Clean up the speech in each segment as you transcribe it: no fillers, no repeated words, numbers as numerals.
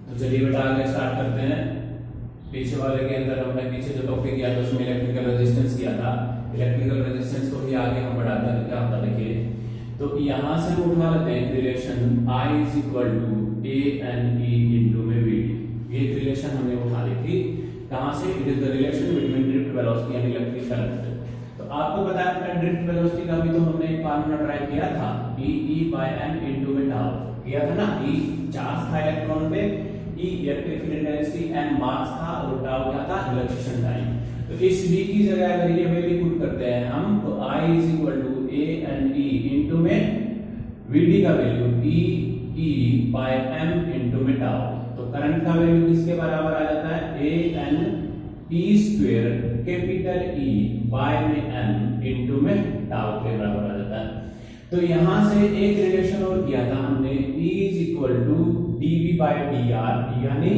तो चलिए बेटा आगे स्टार्ट करते हैं। पीछे वाले के अंदर हमने पीछे जो टॉपिक किया था उसमें इलेक्ट्रिकल रेजिस्टेंस किया था। इलेक्ट्रिकल रेजिस्टेंस को भी आगे हम बढ़ाते हैं क्या होता देखिए। तो यहाँ से हम उठा लेते हैं relation I is equal to A N E into में वी डी। ये रिलेशन हमने उठा ली थी कहाँ से? It is the relation between drift velocity and electric current. तो आपको बताया था ड्रिफ्ट वेलोसिटी का भी तो हमने एक फार्मूला ट्राई किया था E बाय m इंटू में टाउ किया था ना। E चार्ज था इलेक्ट्रॉन पे, E electric field intensity, m मास था और टाउ क्या था? Relaxation time. तो इस v की जगह अगर ये वैल्यू पुट करते हैं हम तो I is equal to a N e into में vd का value E by m into में टाउ। तो करंट का वैल्यू किसके बराबर आ जाता है? a n e square capital E by में m इंटू में टाउ के बराबर आ जाता है। तो यहां से एक रिलेशन और किया था हमने E is equal to dv by dr, यानी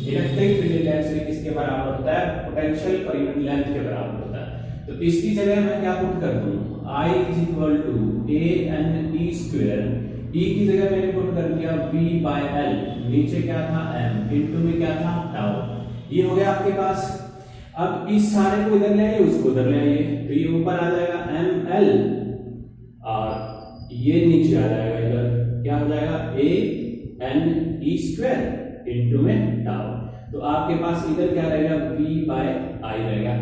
इलेक्ट्रिक फील्ड इंटेंसिटी किसके बराबर होता है? पोटेंशियल पर यूनिट लेंथ के बराबर होता है। तो इसकी जगह मैं क्या पुट कर दूं? I is equal to a n e square, E की जगह मैंने पुट कर दिया v बाय l, नीचे क्या था? m इंटू में क्या था? टाउ। ये हो गया आपके पास। अब इस सारे को इधर ले आइए, उसको उधर ले आइए, तो ये ऊपर आ जाएगा ml और ये नीचे आ जाएगा इधर क्या हो जाएगा? a n e square into में टाउ। तो आपके पास इधर क्या रहेगा? v बाय i रहेगा।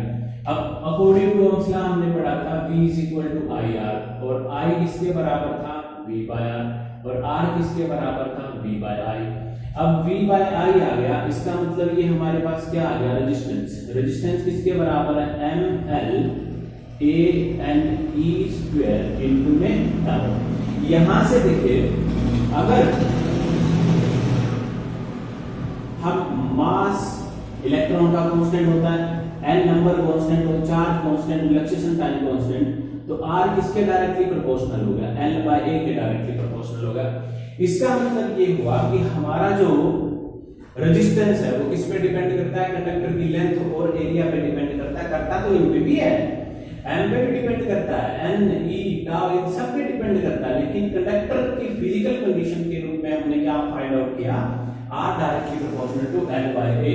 अब अकॉर्डिंग टू ओम्स लॉ हमने पढ़ा था v is equal to i r, और i किसके बराबर था? v बाय r, और r किसके बराबर था? v by i। अब v बाय i आ गया, इसका मतलब ये हमारे पास क्या आ गया? रेजिस्टेंस। रेजिस्टेंस किसके बराबर है? ml a n e square into में टाउ। यहां से देखिए अगर हम मास इलेक्ट्रॉन का कांस्टेंट होता है, n नंबर कांस्टेंट और charge constant, relaxation time constant, तो r किसके डायरेक्टली प्रोपोर्शनल हो गया? l बाय a के डायरेक्टली प्रोपोर्शनल हो गया। इसका मतलब ये हुआ कि हमारा जो रेजिस्टेंस है वो किस पे डिपेंड करता है? कंडक्टर की लेंथ और एरिया पे डिपेंड करता है। करता तो इन पे भी है, m पे भी डिपेंड करता है, n e टाउ इन सब पे डिपेंड करता है, लेकिन कंडक्टर की फिजिकल कंडीशन के रूप में हमने क्या फाइंड आउट किया? r directly proportional to l by a।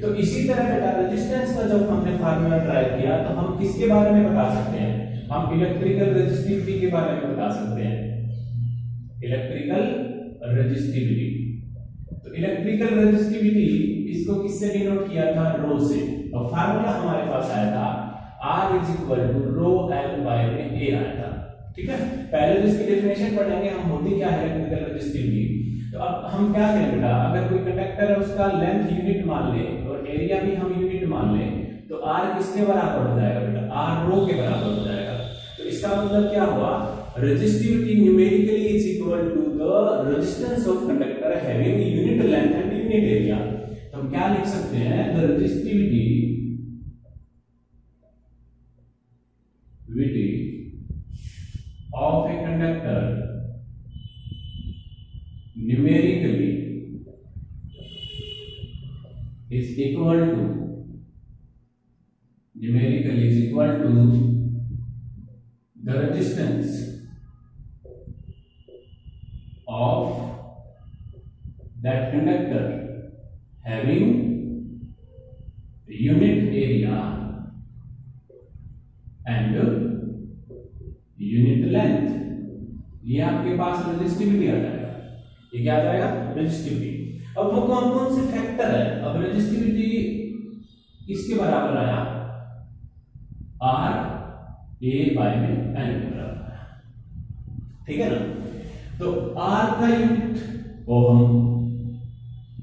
तो इसी तरह बेटा रेजिस्टेंस का जब हमने फार्मूला ट्राई किया तो हम किसके बारे में बता सकते हैं? हम इलेक्ट्रिकल रेजिस्टिविटी के बारे में बता सकते हैं। इलेक्ट्रिकल रेजिस्टिविटी, तो इलेक्ट्रिकल रेजिस्टिविटी इसको किससे डिनोट किया था? रो से। और फार्मूला हमारे पास आया था R is equal to rho L by में A आया था। ठीक है, पहले तो इसकी डेफिनेशन पढ़ेंगे हम, होती क्या है इलेक्ट्रिकल रेजिस्टिविटी। तो अब हम क्या करें बेटा, अगर कोई कंडक्टर है उसका लेंथ यूनिट मान ले और एरिया भी हम यूनिट मान ले तो R किसके बराबर हो जाएगा बेटा? R रो के बराबर हो जाएगा। तो इसका मतलब क्या हुआ? Resistivity numerically is equal to the resistance of conductor having unit length and unit area. तो हम क्या लिख सकते हैं? The resistivity of a conductor numerically is equal to the resistance of that conductor having unit area and unit length. ये आपके पास resistivity आ जाएगा। ये क्या आ जाएगा? रेजिस्टिविटी। अब वो कौन कौन से फैक्टर है? अब रेजिस्टिविटी किसके बराबर आया? R a बाय में n के बराबर आया। ठीक है ना? तो R का यूनिट ओम,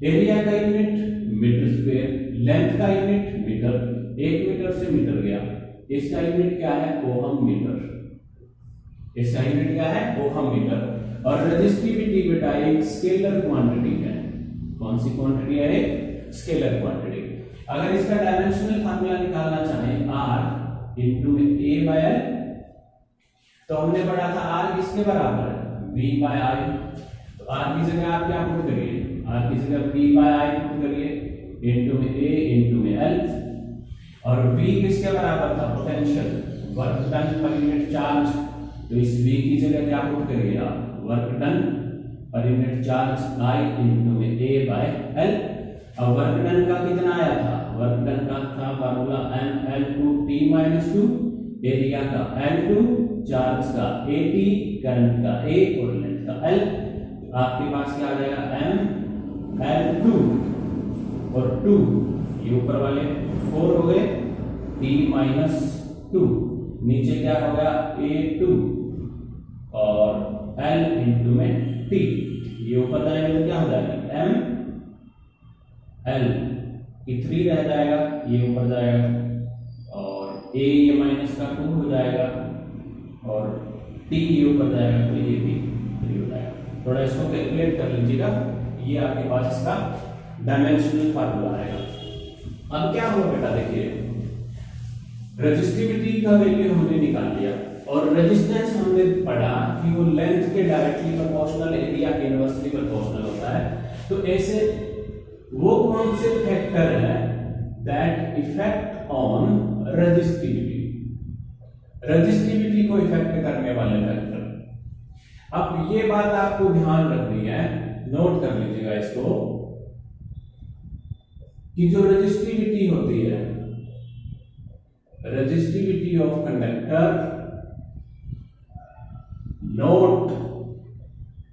एरिया का यूनिट मीटर स्क्वायर, लेंथ का यूनिट मीटर, 1 मीटर से मीटर गया, इसका यूनिट क्या है? Ohm metre. इसका यूनिट क्या है? Ohm metre. और रेजिस्टिविटी बेटा एक स्केलर क्वांटिटी है। कौन सी क्वांटिटी है? एक स्केलर क्वांटिटी। अगर इसका डायमेंशनल फार्मूला निकालना चाहें R into a by l, तो हमने पढ़ा था R किसके बराबर है? v by i। तो R की जगह आप क्या पुट करिए? R की जगह v बाय i पुट करिए इंटू में a इंटू में l, और v किसके बराबर था? Potential, work done per unit charge. तो इस v की जगह क्या पुट करिए आप? Work done per unit charge I into में A बाय L। अब वर्क डन का कितना आया था, वर्क डन का था फार्मूला mL/T-2, एरिया का L2, चार्ज का AT, करंट का A और लेंथ का L। आपके पास क्या आ जाएगा mL2 और 2, ये ऊपर वाले 4 हो गए, T-2, नीचे क्या हो गया A2 और L इंटू में T, ये ऊपर जाएगा तो क्या हो जाएगा m L की 3 रह जाएगा, ये ऊपर जाएगा और A ये माइनस का 2 हो जाएगा और T ये ऊपर जाएगा तो ये भी 3 हो जाएगा। थोड़ा इसको कैलकुलेट कर लीजिएगा, ये आपके पास इसका डायमेंशनल फार्मूला आएगा। अब क्या हुआ बेटा, देखिए रेजिस्टिविटी का वैल्यू हमने निकाल लिया और रेजिस्टेंस हमने पढ़ा कि वो लेंथ के डायरेक्टली प्रोपोर्शनल, एरिया के इनवर्सली प्रोपोर्शनल होता है। तो ऐसे वो कौन से फैक्टर है that effect on resistivity, resistivity को इफेक्ट करने वाले फैक्टर। अब ये बात आपको ध्यान रखनी है, नोट कर लीजिएगा इसको, कि जो रेजिस्टिविटी होती है, resistivity of conductor not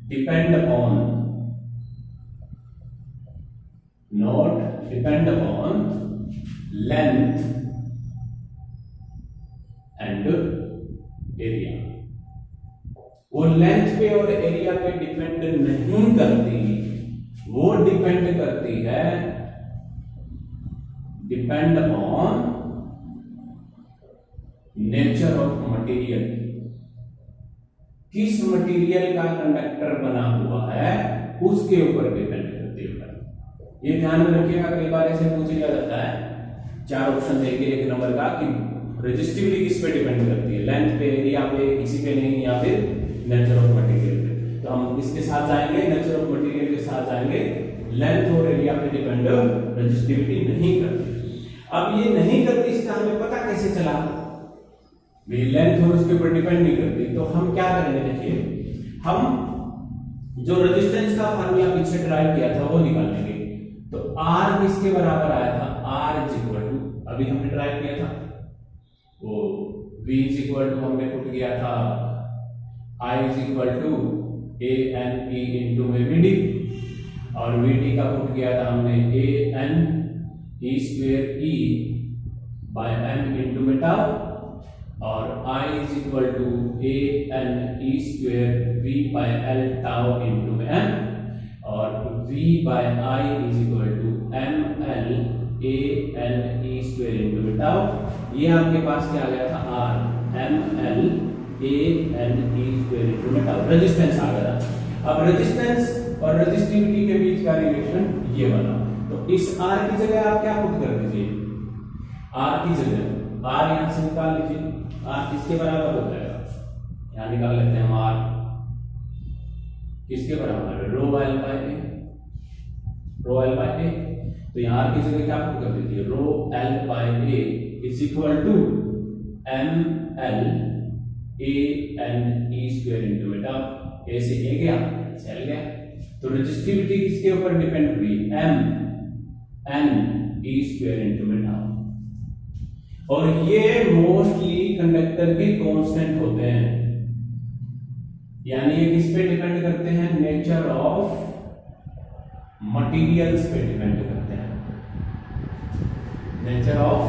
depend upon length and area. वो लेंथ पे और एरिया पे डिपेंड नहीं करती, वो डिपेंड करती है depend upon nature of material. किस मटेरियल का कंडक्टर बना हुआ है उसके ऊपर डिपेंड करती है। ये ध्यान में रखिएगा, कई बार ऐसे पूछ लिया जाता है, 4 ऑप्शन देके एक नंबर का कि रेजिस्टिविटी किस पे डिपेंड करती है, लेंथ पे, एरिया पे, किसी पे नहीं, या फिर नेचर ऑफ मटेरियल पे। तो हम इसके साथ जाएंगे, नेचर ऑफ मटेरियल के साथ जाएंगे, लेंथ और एरिया पे डिपेंड रेजिस्टिविटी नहीं करती। अब ये नहीं करती, इसका हमें पता कैसे चला, लेंथ और उसके ऊपर डिपेंड नहीं करती। तो हम क्या करेंगे, देखिए हम जो रेजिस्टेंस का फार्मूला पीछे ड्राइव किया था वो निकाल लेंगे। तो R किसके बराबर आया था, R इज इक्वल टू, अभी हमने ड्राइव किया था वो V इज इक्वल टू हमने पुट किया था I is equal to ANE into में VD, और VD का पुट किया था हमने ANE square E by M into में टाउ, और I is equal to ANE square V by L tau into में M, और V by I is equal to ML ANE square into में tau. ये आपके पास क्या आ गया था, R ML ANE square into में टाउ, रेजिस्टेंस आ गया था। अब रेजिस्टेंस और रेजिस्टिविटी के बीच का रिलेशन ये वाला, तो इस R की जगह आप क्या पुट कर दीजिए, R की जगह R यहां से निकाल लीजिए, R किसके बराबर हो जाएगा, यहां निकाल लेते हैं हम R किसके बराबर है, rho L by A, rho L by A। तो यहां R की जगह क्या पुट कर दीजिए, rho L by A is equal to ML ANE square into में टाउ, A से A गया, चल गया। तो रेजिस्टिविटी किसके ऊपर डिपेंड हुई, MNE स्क्वायर इंटू में टाउ। और ये मोस्टली कंडक्टर के कांस्टेंट होते हैं, यानी ये किस पे डिपेंड करते हैं, नेचर ऑफ मटेरियल्स पे डिपेंड करते हैं, नेचर ऑफ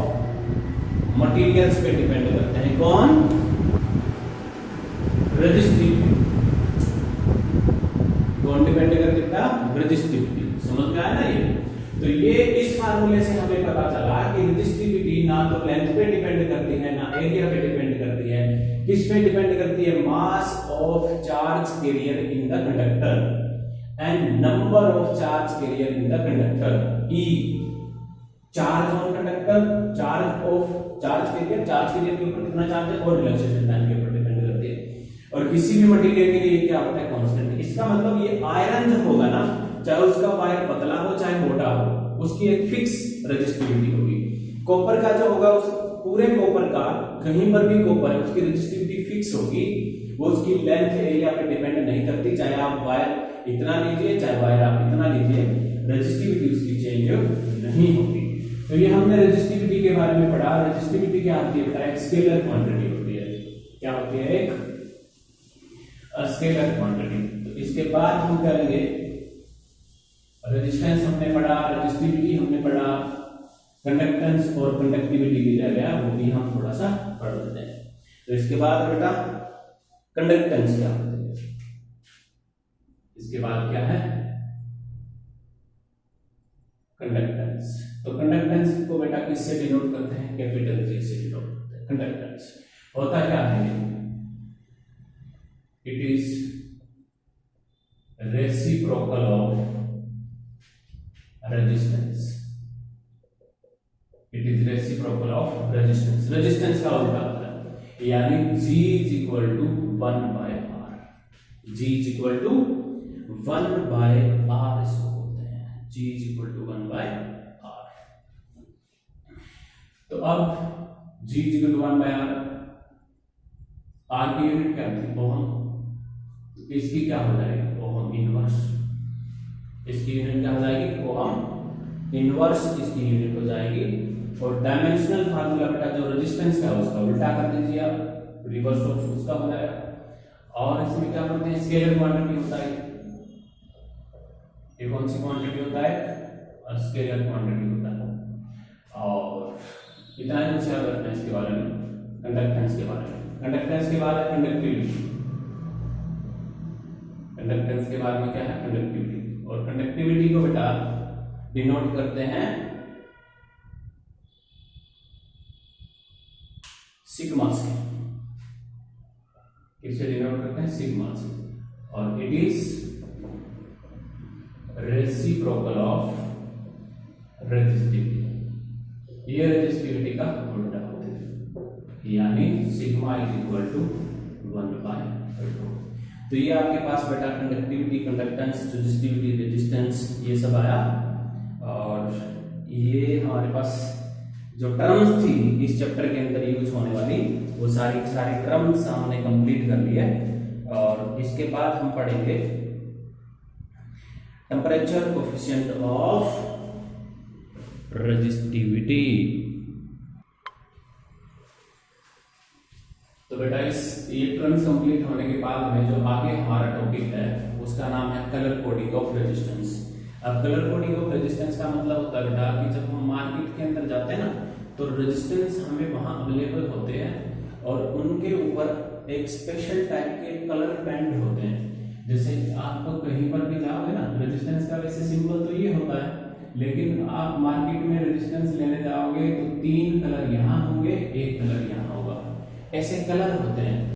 मटेरियल्स पे डिपेंड करते हैं। कौन, रेजिस्टिविटी, कौन डिपेंड करता है, रेजिस्टिविटी। समझ में आया ना ये। तो ये इस फार्मूले से हमें पता चला कि रेजिस्टिविटी ना तो लेंथ पे डिपेंड करती है ना एरिया पे डिपेंड करती है, किस पे डिपेंड करती है, mass of charge carrier in the conductor and number of charge carrier in the conductor. E charge on conductor, charge of charge carrier, charge carrier के ऊपर कितना चार्ज है, और रिलैक्सेशन टाइम के ऊपर डिपेंड करती है। और किसी भी मटेरियल के लिए क्या होता है, कांस्टेंट। इसका मतलब ये आयरन जब होगा ना, चाहे उसका वायर पतला हो चाहे मोटा हो, उसकी एक फिक्स रेजिस्टिविटी होगी। कॉपर का जो होगा, उस पूरे कॉपर का कहीं पर भी कॉपर है उसकी रेजिस्टिविटी फिक्स होगी, वो उसकी लेंथ एरिया पे डिपेंड नहीं करती, चाहे आप वायर इतना लीजिए चाहे वायर आप इतना लीजिए, रेजिस्टिविटी उसकी चेंज नहीं होगी। तो ये हमने रेजिस्टिविटी के बारे में पढ़ा। रेजिस्टिविटी क्या होती है बेटा? एक स्केलर क्वांटिटी होती है। क्या होती है? एक स्केलर क्वांटिटी। तो इसके बाद हम करेंगे रेजिस्टेंस हमने पढ़ा, रेजिस्टिविटी हमने पढ़ा, कंडक्टेंस और कंडक्टिविटी भी रह गया, वो भी हम थोड़ा सा पढ़ लेते हैं। तो इसके बाद बेटा कंडक्टेंस क्या होती है? इसके बाद क्या है? कंडक्टेंस। तो कंडक्टेंस को बेटा किससे डिनोट करते हैं? कैपिटल जी से डिनोट करते हैं। कंडक्टेंस होता क्या है? It is reciprocal of resistance. It is reciprocal of resistance. Resistance का उल्टा होता है, यानी G is equal to 1/R। G is equal to 1/R इसको बोलते हैं। G is equal to 1/R। तो अब G is equal to 1/R, R की यूनिट क्या थी? ओहम। इसकी क्या हो जाएगी? Ohm inverse. इसकी यूनिट क्या हो जाएगी? ओहम इनवर्स इसकी यूनिट हो जाएगी। और डायमेंशनल फार्मूला बेटा जो रेजिस्टेंस का है उसका उल्टा कर दीजिए आप, रिवर्स ऑफ उसका हो जाएगा। और इसमें क्या करते हैं? स्केलर क्वांटिटी होता है। ये कौन सी क्वांटिटी होता है? स्केलर क्वांटिटी होता है। और इतना ही मुझे याद रखना है इसके बारे में, कंडक्टेंस के बारे में। कंडक्टेंस के बाद है कंडक्टिविटी। कंडक्टेंस के बाद में क्या है? कंडक्टिविटी। और कंडक्टिविटी को बेटा डिनोट करते हैं सिग्मा से। किससे डिनोट करते हैं? सिग्मा से। और it is reciprocal of resistivity. ये रेजिस्टिविटी का उल्टा होता है, यानी सिग्मा इज इक्वल टू 1/2। तो ये आपके पास बेटा कंडक्टिविटी, कंडक्टेंस, रेजिस्टिविटी, रेजिस्टेंस ये सब आया। और ये हमारे पास जो टर्म्स थी इस चैप्टर के अंदर यूज होने वाली, वो सारी टर्म्स हमने कंप्लीट कर ली है। और इसके बाद हम पढ़ेंगे टेम्परेचर कोफिशिएंट ऑफ रेजिस्टिविटी। तो बेटा ये टर्म्स कंप्लीट होने के बाद में जो आगे हमारा टॉपिक है उसका नाम है कलर कोडिंग ऑफ रेजिस्टेंस। अब कलर कोडिंग ऑफ रेजिस्टेंस का मतलब होता है बेटा कि जब हम मार्केट के अंदर जाते हैं ना, तो रेजिस्टेंस हमें वहां अवेलेबल होते हैं और उनके ऊपर एक स्पेशल टाइप के कलर पेंट होते हैं। जैसे आप तो कहीं पर भी जाओगे ना, रेजिस्टेंस का वैसे सिंबल तो ये होता है, लेकिन आप मार्केट में रेजिस्टेंस लेने जाओगे तो 3 कलर यहाँ होंगे, 1 कलर यहाँ होगा, ऐसे कलर होते हैं।